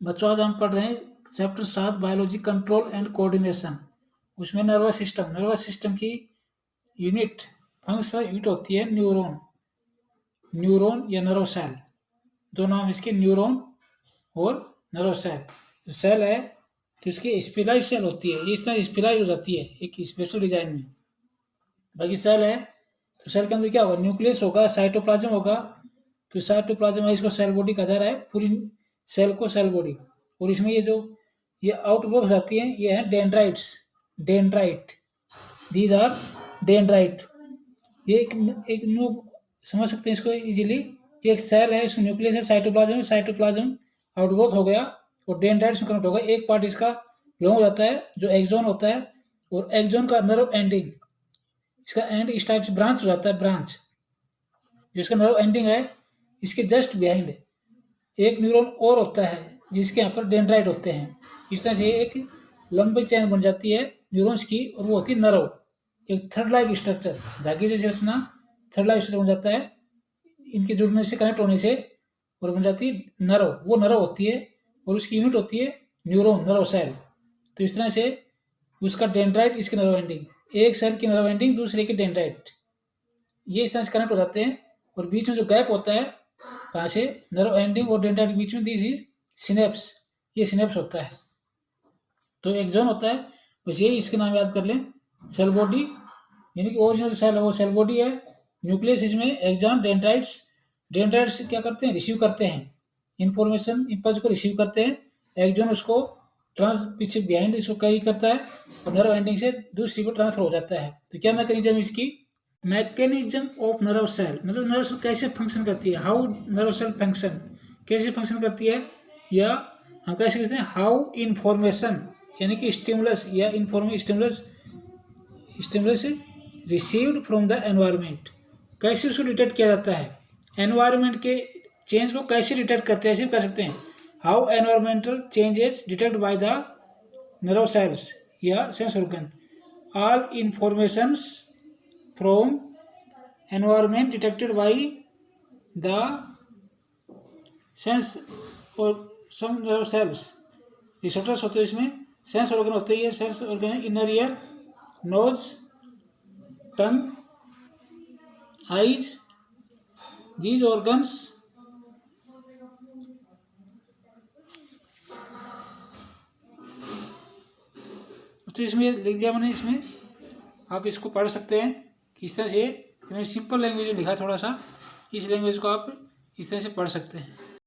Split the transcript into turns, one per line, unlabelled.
बच्चों आज हम पढ़ रहे हैं chapter 7 biology control and coordination. उसमें नर्वस सिस्टम की यूनिट फंक्शनल यूनिट होती है न्यूरॉन या नर्व सेल। दो नाम इसके, न्यूरॉन और नर्व सेल। जो सेल है तो इसकी स्पेशलाइज सेल होती है, इस तरह स्पेशलाइज हो जाती है एक स्पेशल डिजाइन में। बाकी सेल है तो सेल के अंदर क्या होगा, न्यूक्लियस होगा, साइटोप्लाज्म होगा। तो साइटोप्लाज्म है, इसको सेल बॉडी कहा जा रहा है, पूरी सेल को सेल बॉडी। और इसमें ये आउटग्रोथ आती है, ये है डेंड्राइट। These are dendrite. ये एक न्यू समझ सकते हैं इसको इजीली कि एक सेल है, इसमें न्यूक्लियस है, साइटोप्लाज्म आउटग्रोथ हो गया और डेंड्राइट्स में कन्वर्ट होगा। एक पार्ट इसका लॉन्ग हो जाता है जो एक्सोन होता है, और एक्सोन का नर्व एंडिंग, इसका एंड इस टाइप से ब्रांच हो जाता है। ब्रांच जो इसका नर्व एंडिंग है, इसके जस्ट बिहाइंड एक न्यूरॉन और होता है जिसके यहाँ पर डेंड्राइट होते हैं। इस तरह से एक लंबी चेन बन जाती है न्यूरॉन्स की, और वो होती है नर्व। एक थर्ड लाइक स्ट्रक्चर, धागे जैसी रचना, थर्ड लाइक स्ट्रक्चर बन जाता है इनके जुड़ने से, कनेक्ट होने से, और बन जाती है नर्व। वो नर्व होती है और उसकी यूनिट होती है न्यूरॉन, नर्व सेल। तो इस तरह से उसका डेंड्राइट, इसके नर्व एंडिंग, एक सेल की नर्व एंडिंग दूसरे की डेंड्राइट, ये इस तरह से कनेक्ट हो जाते हैं। और बीच में जो गैप होता है, कहाँ से, नर्व एंडिंग और डेंड्राइट के बीच में, दिस इज सिनेप्स, ये सिनेप्स होता है। तो एक्सोन होता है, बस यही इसके नाम याद कर लें। सेल बॉडी यानी कि ओरिजिनल सेल है वो सेल बॉडी है। न्यूक्लियस इसमें एक्सॉन, डेंड्राइट्स क्या करते हैं, रिसीव करते हैं इंफॉर्मेशन, इम्पल्स को रिसीव करते हैं। एक्सोन उसको पीछे बिहाइंड इसको कैरी करता है, और नर्व एंडिंग से दूसरी को ट्रांसफर हो जाता है। तो क्या मैकेनिज्म इसकी, मैकेनिज्म ऑफ नर्व सेल, मतलब नर्व सेल कैसे फंक्शन करती है, हाउ नर्व सेल फंक्शन, कैसे फंक्शन करती है, या हम कैसे कहते हैं हाउ इन्फॉर्मेशन, यानी कि स्टिमुलस या stimulus received from the environment, कैसे उसको डिटेक्ट किया जाता है, एनवायरनमेंट के चेंज को कैसे डिटेक्ट करते हैं, ऐसे कह सकते हैं how environmental changes detect by the nerve cells या sense organ, all informations from environment detected by the sense और सम नर्व सेल्स। रिसेप्टर्स होते हैं इसमें, सेंस ऑर्गन होते हैं, sense organ inner ear, nose, tongue, eyes, these organs तो इसमें लिख दिया मैंने। इसमें आप इसको पढ़ सकते हैं कि इस तरह से, मैंने सिंपल लैंग्वेज में लिखा थोड़ा सा, इस लैंग्वेज को आप इस तरह से पढ़ सकते हैं।